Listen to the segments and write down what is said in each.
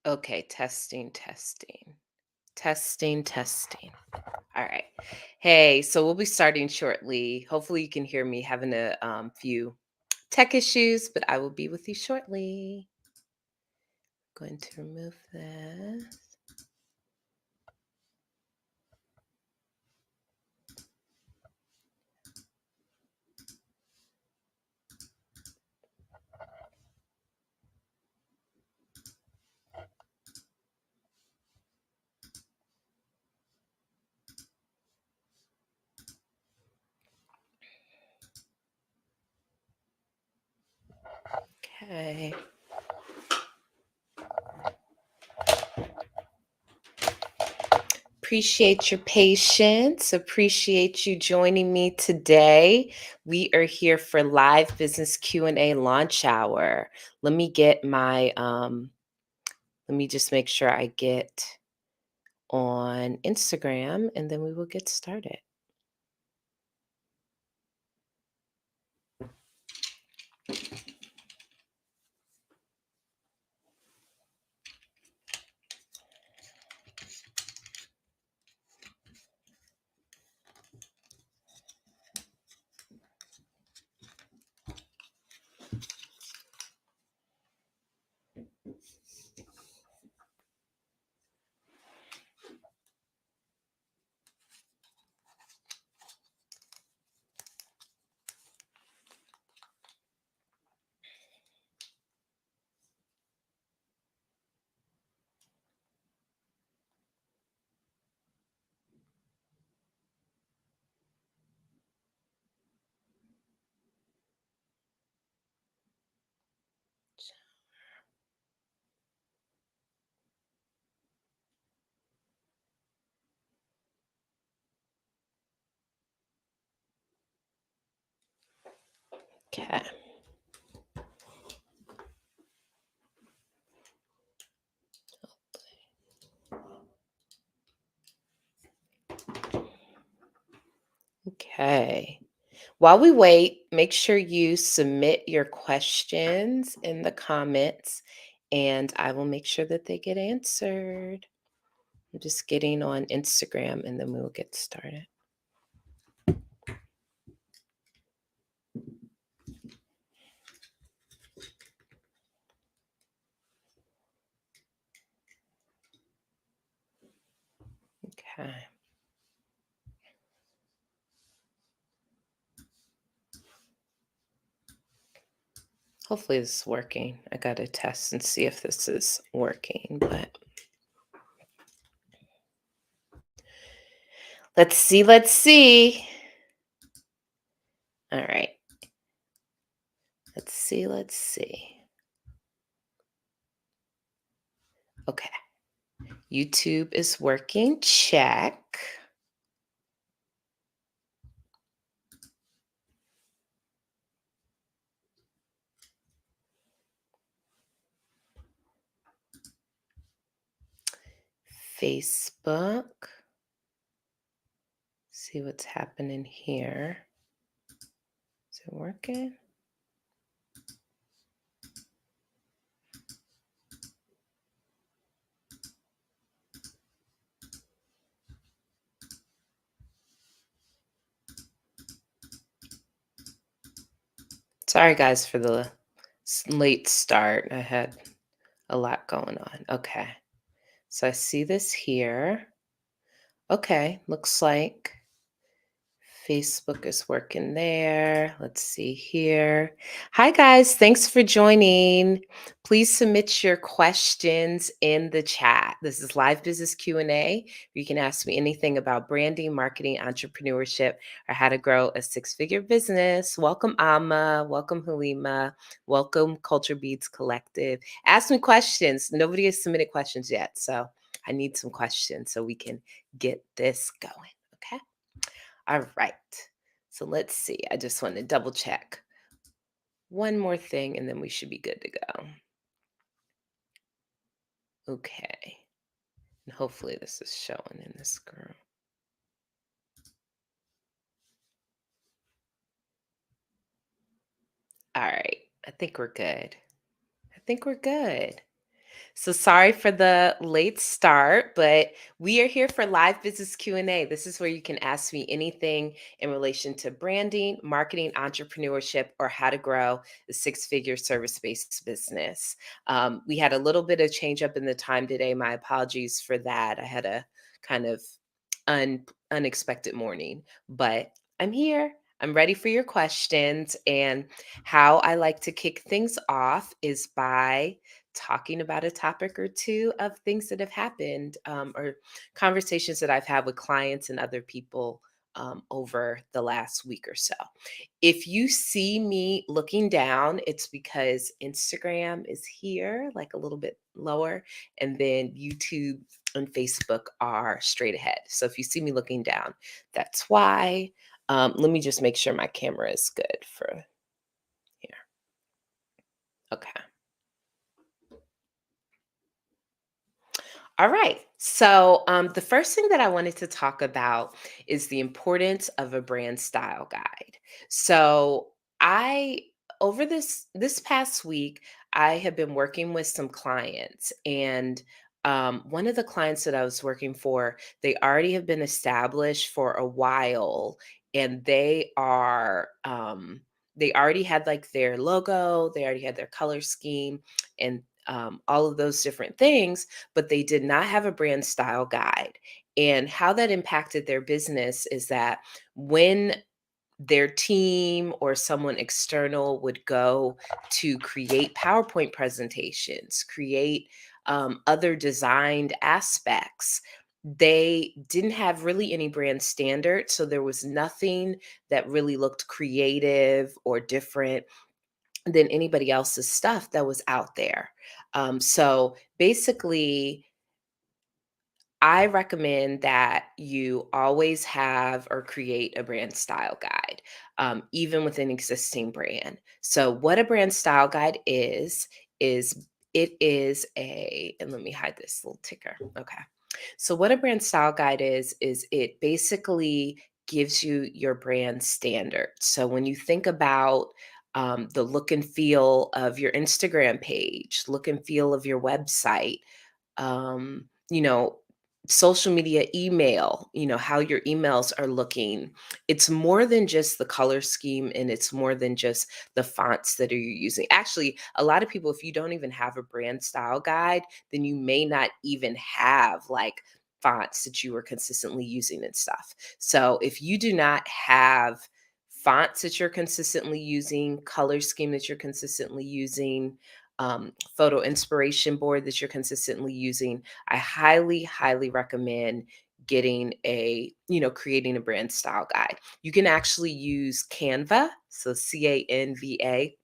Okay, testing, testing, testing, testing. All right. Hey, so we'll be starting shortly. Hopefully, you can hear me having a few tech issues, but I will be with you shortly. Going to remove this. Okay. Appreciate your patience. Appreciate you joining me today. We are here for live business Q&A launch hour. Let me get my let me just make sure I get on Instagram and then we will get started. Okay. Okay. While we wait, make sure you submit your questions in the comments and I will make sure that they get answered. I'm just getting on Instagram and then we will get started. Okay. Hopefully this is working. I got to test and see if this is working, but let's see. Let's see. All right. Let's see. Let's see. Okay. YouTube is working. Check. Facebook. See what's happening here. Is it working? Sorry, guys, for the late start. I had a lot going on. Okay. So I see this here. Okay. Looks like Facebook is working there. Let's see here. Hi, guys. Thanks for joining. Please submit your questions in the chat. This is live business Q&A. You can ask me anything about branding, marketing, entrepreneurship, or how to grow a six-figure business. Welcome, Amma. Welcome, Halima. Welcome, Culture Beats Collective. Ask me questions. Nobody has submitted questions yet, so I need some questions so we can get this going. Okay. All right. So let's see. I just want to double check one more thing and then we should be good to go. Okay. And hopefully this is showing in this group. All right. I think we're good. I think we're good. So sorry for the late start, but we are here for live business Q&A. This is where you can ask me anything in relation to branding, marketing, entrepreneurship, or how to grow a six-figure service-based business. We had a little bit of change up in the time today. My apologies for that. I had a kind of unexpected morning, but I'm here. I'm ready for your questions. And how I like to kick things off is by talking about a topic or two of things that have happened, or conversations that I've had with clients and other people over the last week or so. If you see me looking down, it's because Instagram is here, like a little bit lower, and then YouTube and Facebook are straight ahead. So if you see me looking down, that's why. Let me just make sure my camera is good for here. Okay. All right. So, the first thing that I wanted to talk about is the importance of a brand style guide. So, I over this past week, I have been working with some clients, and one of the clients that I was working for, they already have been established for a while, and they already had like their logo, they already had their color scheme, and all of those different things, but they did not have a brand style guide. And how that impacted their business is that when their team or someone external would go to create PowerPoint presentations, create other designed aspects, they didn't have really any brand standards. So there was nothing that really looked creative or different than anybody else's stuff that was out there. So basically, I recommend that you always have or create a brand style guide, even with an existing brand. So, what a brand style guide is it is a, and let me hide this little ticker. Okay. So, what a brand style guide is it basically gives you your brand standard. So, when you think about the look and feel of your Instagram page, look and feel of your website, you know, social media, email, how your emails are looking. It's more than just the color scheme, and it's more than just the fonts that are you using. Actually, a lot of people, if you don't even have a brand style guide, then you may not even have like fonts that you are consistently using and stuff. So if you do not have fonts that you're consistently using, color scheme that you're consistently using, photo inspiration board that you're consistently using, I highly, highly recommend creating a brand style guide. You can actually use Canva, so Canva.com.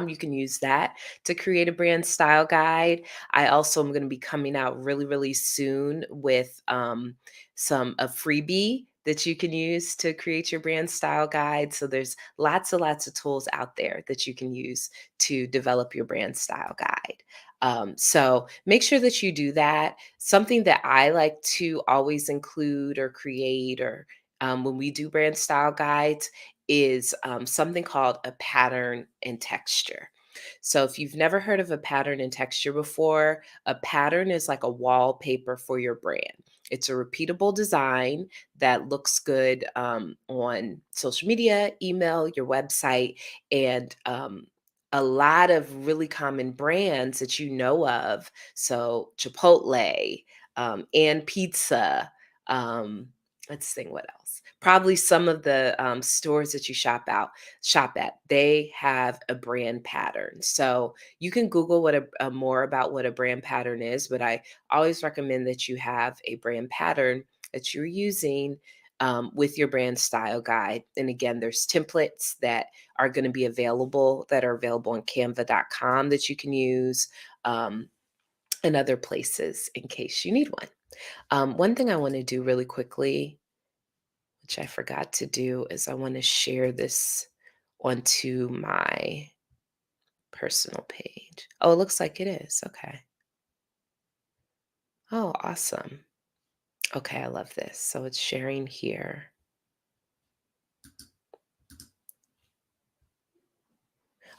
You can use that to create a brand style guide. I also am going to be coming out really, really soon with some a freebie that you can use to create your brand style guide. So there's lots of tools out there that you can use to develop your brand style guide. So make sure that you do that. Something that I like to always include or create, or when we do brand style guides, is something called a pattern and texture. So, if you've never heard of a pattern and texture before, a pattern is like a wallpaper for your brand. It's a repeatable design that looks good on social media, email, your website, and a lot of really common brands that you know of. So, Chipotle, and pizza. Um, let's think what else. Probably some of the stores that you shop at. They have a brand pattern. So you can Google what a more about what a brand pattern is, but I always recommend that you have a brand pattern that you're using with your brand style guide. And again, there's templates that are going to be available that are available on Canva.com that you can use, um, and other places in case you need one. One thing I want to do really quickly, which I forgot to do, is I want to share this onto my personal page. Oh, it looks like it is. Okay. Oh, awesome. Okay, I love this. So it's sharing here.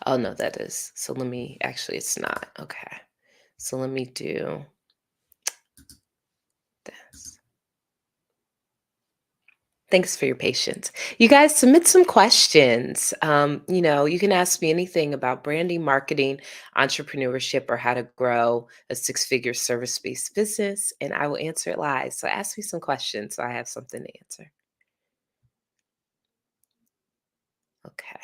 Oh, no, that is. So let me actually, it's not. Okay. So let me do this. Thanks for your patience. You guys submit some questions. You can ask me anything about branding, marketing, entrepreneurship, or how to grow a six-figure service-based business, and I will answer it live. So ask me some questions so I have something to answer. Okay,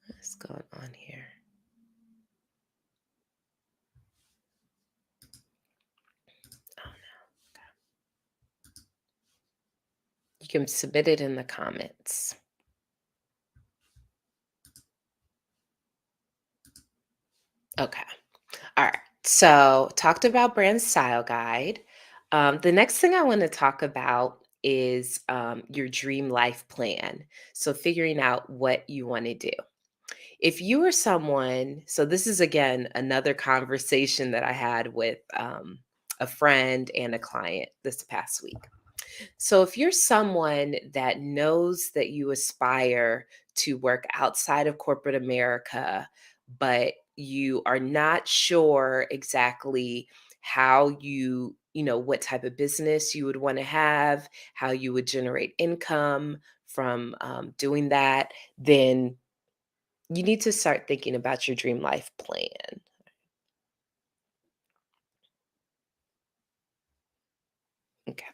what's going on here? Oh, you can submit it in the comments. Okay. All right. So, talked about brand style guide. The next thing I want to talk about is your dream life plan. So, figuring out what you want to do. If you are someone, so this is again another conversation that I had with a friend and a client this past week. So, if you're someone that knows that you aspire to work outside of corporate America, but you are not sure exactly how what type of business you would want to have, how you would generate income from doing that, then you need to start thinking about your dream life plan. Okay.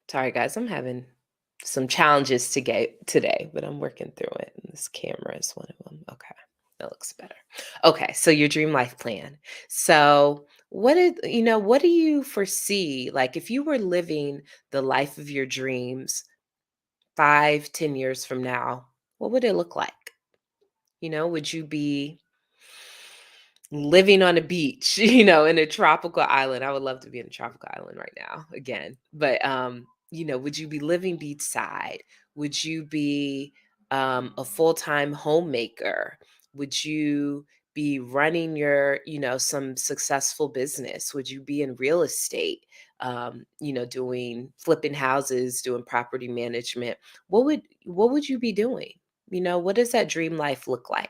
Sorry, guys, I'm having some challenges to get today, but I'm working through it. And this camera is one of them. Okay, that looks better. Okay, so your dream life plan. So, what do you foresee? Like, if you were living the life of your dreams 5, 10 years from now, what would it look like? Would you be living on a beach, in a tropical island? I would love to be in a tropical island right now again. But would you be living beachside? Would you be a full-time homemaker? Would you be running some successful business? Would you be in real estate? Doing flipping houses, doing property management. What would you be doing? What does that dream life look like?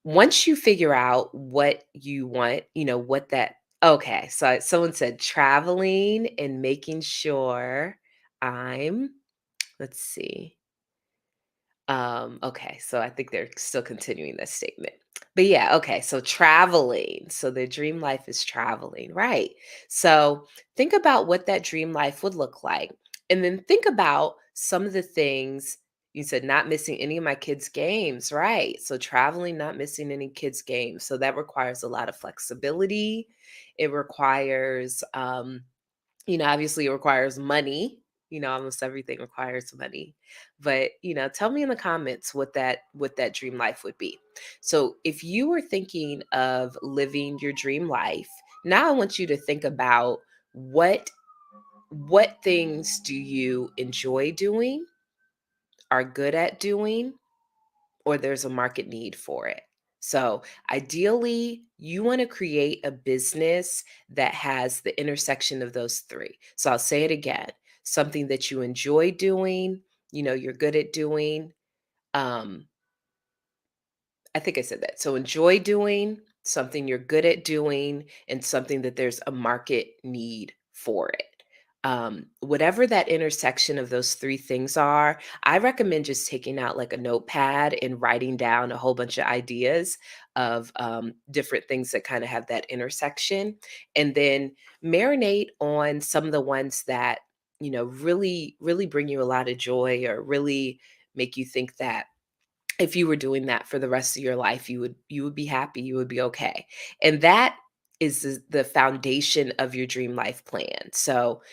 Once you figure out what you want, what that okay, so someone said traveling and making sure I'm let's see. Okay, so I think they're still continuing this statement. But yeah, okay, so traveling. So their dream life is traveling, right? So think about what that dream life would look like. And then think about some of the things you said, not missing any of my kids' games, right? So traveling, not missing any kids' games. So that requires a lot of flexibility. It requires obviously it requires money. Almost everything requires money. But, tell me in the comments what that dream life would be. So, if you were thinking of living your dream life, now I want you to think about what what things do you enjoy doing, are good at doing, or there's a market need for it. So, ideally, you want to create a business that has the intersection of those three. So, I'll say it again, something that you enjoy doing, you're good at doing. Um, I think I said that. So enjoy doing something you're good at doing and something that there's a market need for it. Whatever that intersection of those three things are, I recommend just taking out like a notepad and writing down a whole bunch of ideas of different things that kind of have that intersection. And then marinate on some of the ones that, really, really bring you a lot of joy or really make you think that if you were doing that for the rest of your life, you would be happy, you would be okay. And that is the foundation of your dream life plan. So,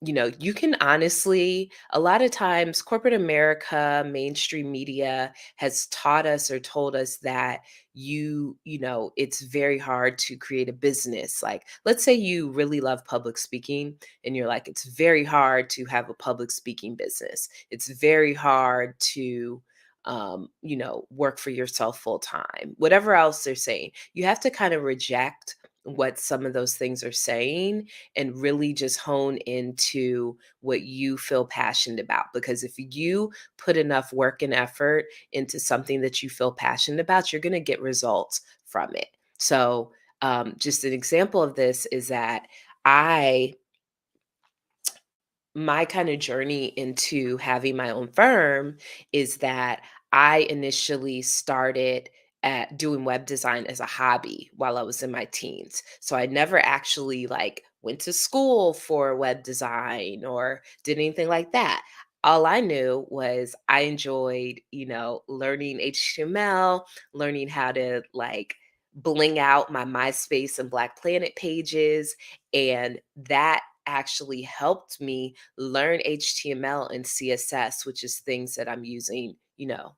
you can honestly, a lot of times, corporate America, mainstream media has taught us or told us that it's very hard to create a business. Like, let's say you really love public speaking and you're like, it's very hard to have a public speaking business. It's very hard to work for yourself full time, whatever else they're saying. You have to kind of reject what some of those things are saying and really just hone into what you feel passionate about. Because if you put enough work and effort into something that you feel passionate about, you're going to get results from it. So, just an example of this is that I my kind of journey into having my own firm is that I initially started at doing web design as a hobby while I was in my teens. So I never actually like went to school for web design or did anything like that. All I knew was I enjoyed, learning HTML, learning how to like bling out my MySpace and Black Planet pages, and that actually helped me learn HTML and CSS, which is things that I'm using,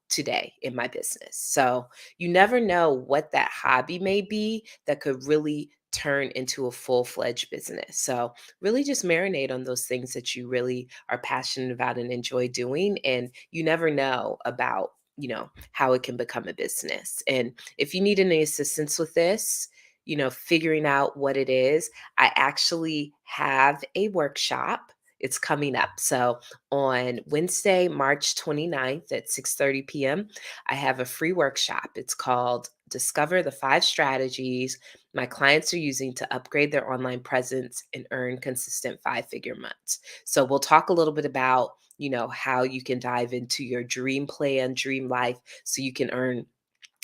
today in my business. So you never know what that hobby may be that could really turn into a full-fledged business. So really just marinate on those things that you really are passionate about and enjoy doing. And you never know about, how it can become a business. And if you need any assistance with this, figuring out what it is, I actually have a workshop. It's coming up. So on Wednesday, March 29th at 6:30 p.m., I have a free workshop. It's called Discover the 5 Strategies My Clients Are Using to Upgrade Their Online Presence and Earn Consistent 5-Figure Months. So we'll talk a little bit about, how you can dive into your dream plan, dream life, so you can earn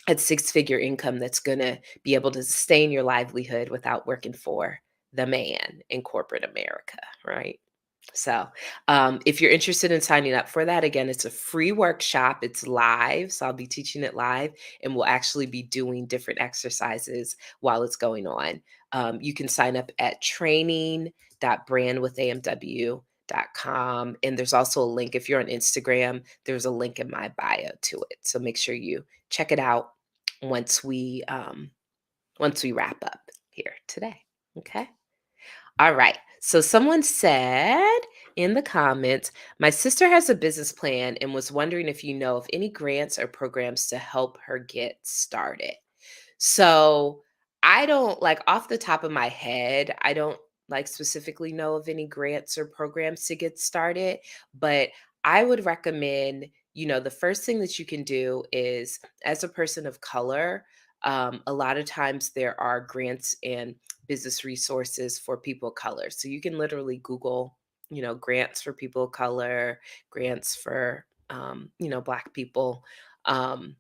a 6-figure income that's going to be able to sustain your livelihood without working for the man in corporate America, right? So, if you're interested in signing up for that, again, it's a free workshop. It's live. So, I'll be teaching it live and we'll actually be doing different exercises while it's going on. You can sign up at training.brandwithamw.com. And there's also a link. If you're on Instagram, there's a link in my bio to it. So, make sure you check it out once we wrap up here today. Okay. All right. So someone said in the comments, my sister has a business plan and was wondering if you know of any grants or programs to help her get started. So I don't like off the top of my head, I don't like specifically know of any grants or programs to get started, but I would recommend, the first thing that you can do is as a person of color, a lot of times there are grants and business resources for people of color. So you can literally Google, grants for people of color, grants for, Black people. Um,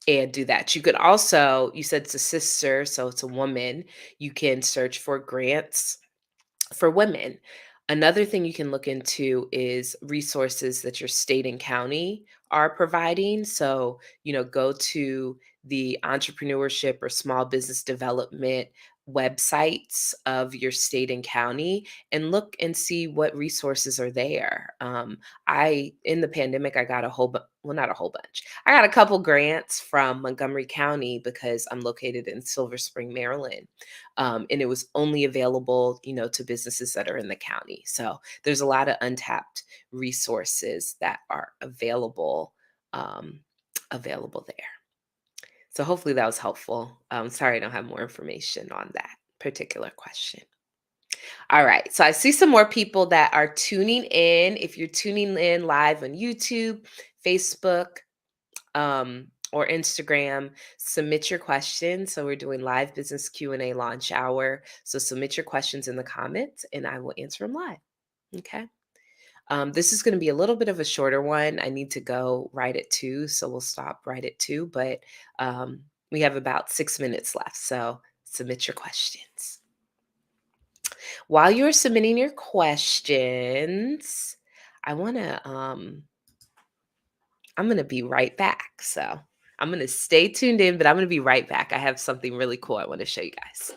and do that. You could also, you said it's a sister, so it's a woman. You can search for grants for women. Another thing you can look into is resources that your state and county are providing. So, go to the entrepreneurship or small business development websites of your state and county and look and see what resources are there. In the pandemic, I got a whole, well, not a whole bunch. I got a couple grants from Montgomery County because I'm located in Silver Spring, Maryland, and it was only available, to businesses that are in the county. So there's a lot of untapped resources that are um, available there. So hopefully that was helpful. Sorry, I don't have more information on that particular question. All right. So I see some more people that are tuning in. If you're tuning in live on YouTube, Facebook, or Instagram, submit your questions. So we're doing live business Q&A launch hour. So submit your questions in the comments and I will answer them live. Okay. This is going to be a little bit of a shorter one. I need to go right at 2, so we'll stop right at 2, but we have about 6 minutes left. So submit your questions. While you're submitting your questions, I want to I'm going to be right back. So I'm going to stay tuned in, but I'm going to be right back. I have something really cool I want to show you guys.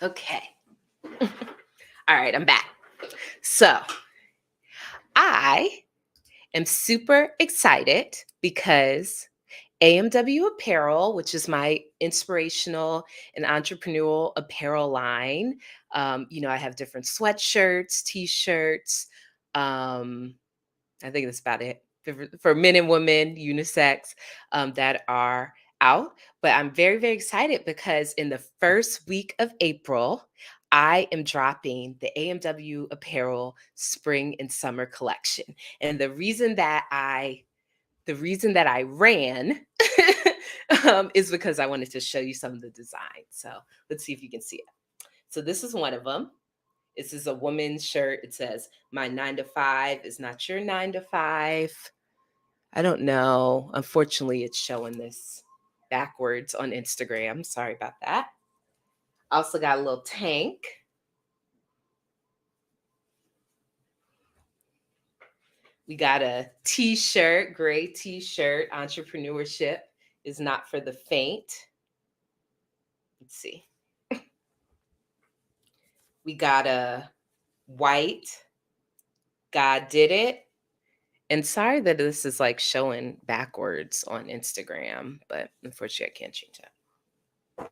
Okay. All right, I'm back. So I am super excited because AMW Apparel, which is my inspirational and entrepreneurial apparel line. I have different sweatshirts, t-shirts. Um, I think that's about it for men and women, unisex, that are out. But I'm very, very excited because in the first week of April, I am dropping the AMW Apparel Spring and Summer collection. And the reason that I ran is because I wanted to show you some of the designs. So let's see if you can see it. So this is one of them. This is a woman's shirt. It says, "My 9 to 5 is not your 9 to 5." I don't know. Unfortunately, it's showing this backwards on Instagram. Sorry about that. I also got a little tank. We got a t-shirt, gray t-shirt. Entrepreneurship is not for the faint. Let's see. We got a white God did it. And sorry that this is like showing backwards on Instagram, but unfortunately I can't change that.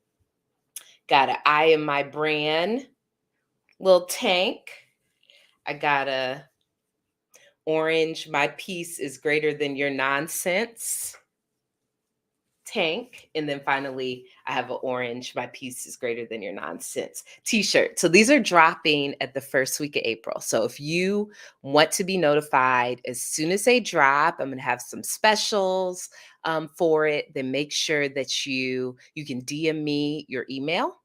Got a I am my brand little tank. I got a orange, my peace is greater than your nonsense tank. And then finally, I have an orange, my peace is greater than your nonsense t-shirt. So these are dropping at the first week of April. So if you want to be notified as soon as they drop, I'm going to have some specials for it. Then make sure that you can DM me your email,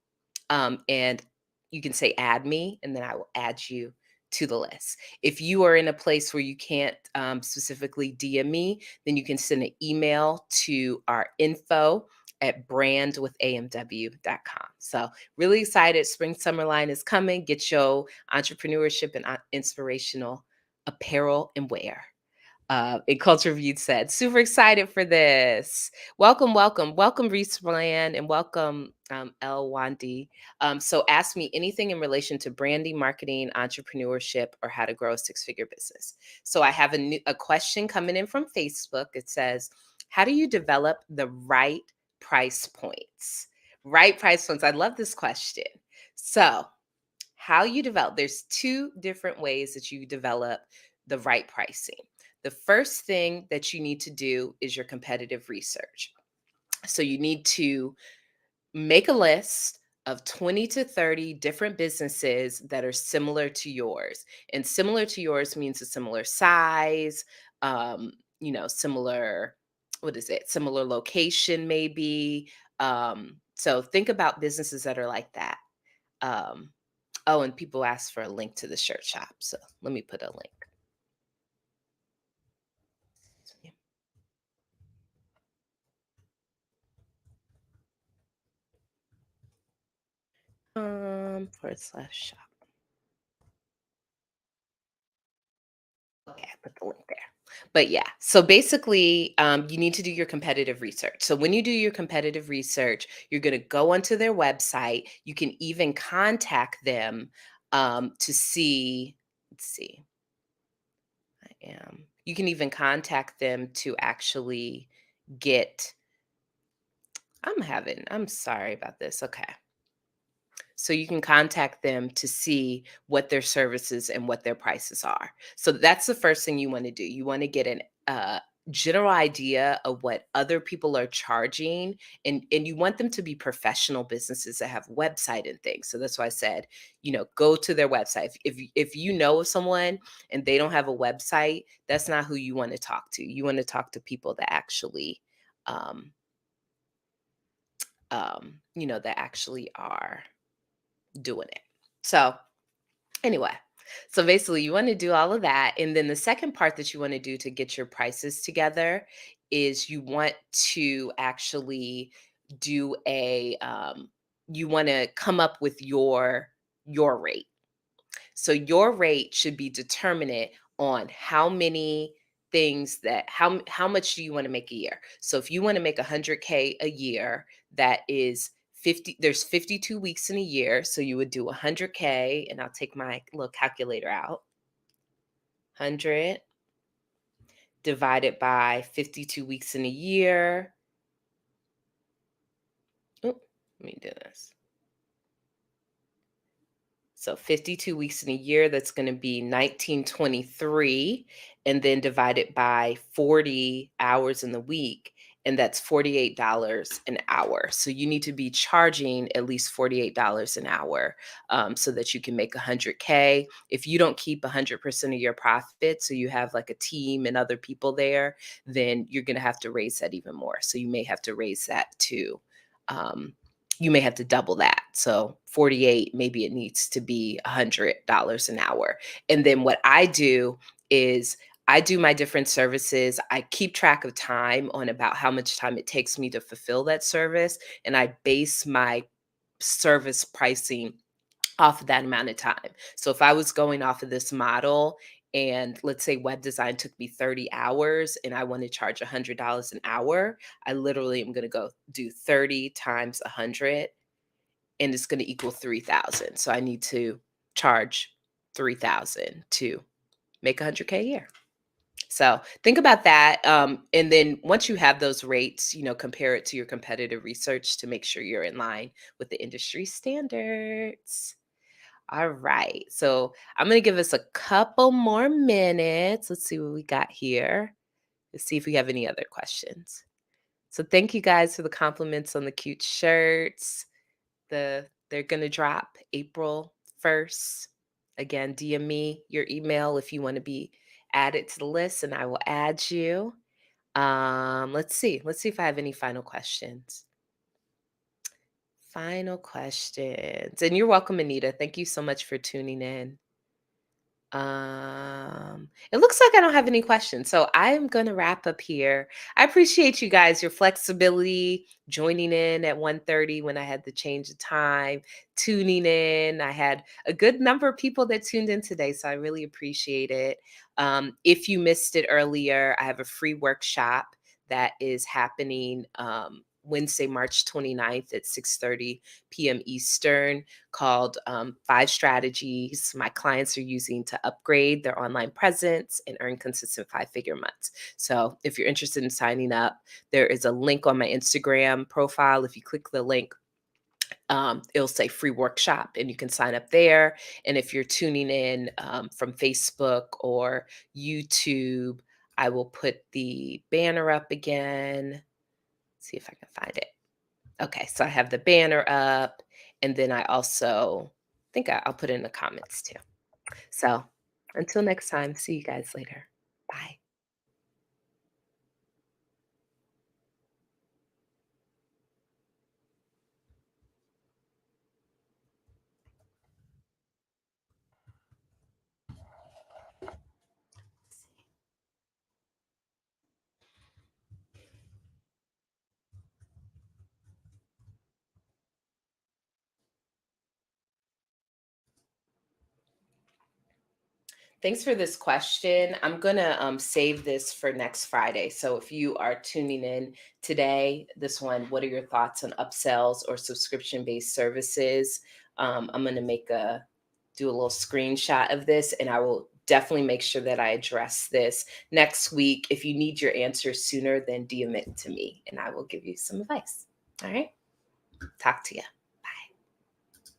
and you can say add me, and then I will add you to the list. If you are in a place where you can't specifically DM me, then you can send an email to our info at brandwithamw.com. So really excited. Spring summer line is coming. Get your entrepreneurship and inspirational apparel and wear. And Culture Viewed said, super excited for this. Welcome, welcome, welcome, Reese Bland, and welcome, El Wandi. So, ask me anything in relation to branding, marketing, entrepreneurship, or how to grow a six-figure business. So, I have a question coming in from Facebook. It says, how do you develop the right price points? Right price points. I love this question. So, how you develop, there's two different ways that you develop the right pricing. The first thing that you need to do is your competitive research. So you need to make a list of 20 to 30 different businesses that are similar to yours. And similar to yours means a similar size, similar, what is it? Similar location, maybe. So think about businesses that are like that. Um, Oh, and people ask for a link to the shirt shop. So let me put a link. / shop. Okay, I put the link there. But yeah, so basically, you need to do your competitive research. So when you do your competitive research, you're going to go onto their website. You can even contact them to see. Let's see. I am. You can even contact them to actually get. I'm sorry about this. Okay. So you can contact them to see what their services and what their prices are. So that's the first thing you want to do. You want to get an general idea of what other people are charging, and you want them to be professional businesses that have website and things. So that's why I said, go to their website. If you know of someone and they don't have a website, that's not who you want to talk to. You want to talk to people that actually um that actually are doing it. So, anyway, so basically, you want to do all of that. And then the second part that you want to do to get your prices together is you want to actually do you want to come up with your rate. So your rate should be determined on how many things that how much do you want to make a year. So if you want to make 100K a year, that is 50, there's 52 weeks in a year, so you would do 100K, and I'll take my little calculator out. 100 divided by 52 weeks in a year, Let me do this. So 52 weeks in a year, that's going to be 1923, and then divided by 40 hours in the week, and that's $48 an hour. So you need to be charging at least $48 an hour, so that you can make 100K. If you don't keep 100% of your profit, so you have like a team and other people there, then you're going to have to raise that even more. So you may have to raise that to um, you may have to double that. So 48, maybe it needs to be $100 an hour. And then what I do is I do my different services. I keep track of time on about how much time it takes me to fulfill that service. And I base my service pricing off of that amount of time. So if I was going off of this model and let's say web design took me 30 hours and I want to charge $100 an hour, I literally am going to go do 30 times 100 and it's going to equal 3,000. So I need to charge 3,000 to make 100K a year. So think about that. And then once you have those rates, compare it to your competitive research to make sure you're in line with the industry standards. All right. So I'm going to give us a couple more minutes. Let's see what we got here. Let's see if we have any other questions. So thank you guys for the compliments on the cute shirts. They're going to drop April 1st. Again, DM me your email if you want to be added to the list and I will add you. Let's see. Let's see if I have any final questions. Final questions. And you're welcome, Anita. Thank you so much for tuning in. It looks like I don't have any questions, so I am going to wrap up here. I appreciate you guys, your flexibility, joining in at 1:30 when I had to change the time, tuning in. I had a good number of people that tuned in today, so I really appreciate it. If you missed it earlier, I have a free workshop that is happening Wednesday, March 29th at 6:30 p.m. Eastern called 5 Strategies My Clients Are Using to Upgrade Their Online Presence and Earn Consistent 5-Figure Months. So if you're interested in signing up, there is a link on my Instagram profile. If you click the link, it'll say free workshop and you can sign up there. And if you're tuning in from Facebook or YouTube, I will put the banner up again. See if I can find it. Okay, so I have the banner up, and then I also think I'll put it in the comments too. So until next time, see you guys later. Bye. Thanks for this question. I'm going to save this for next Friday. So if you are tuning in today, this one, what are your thoughts on upsells or subscription based services? I'm going to do a little screenshot of this and I will definitely make sure that I address this next week. If you need your answer sooner, then DM it to me and I will give you some advice. All right. Talk to you.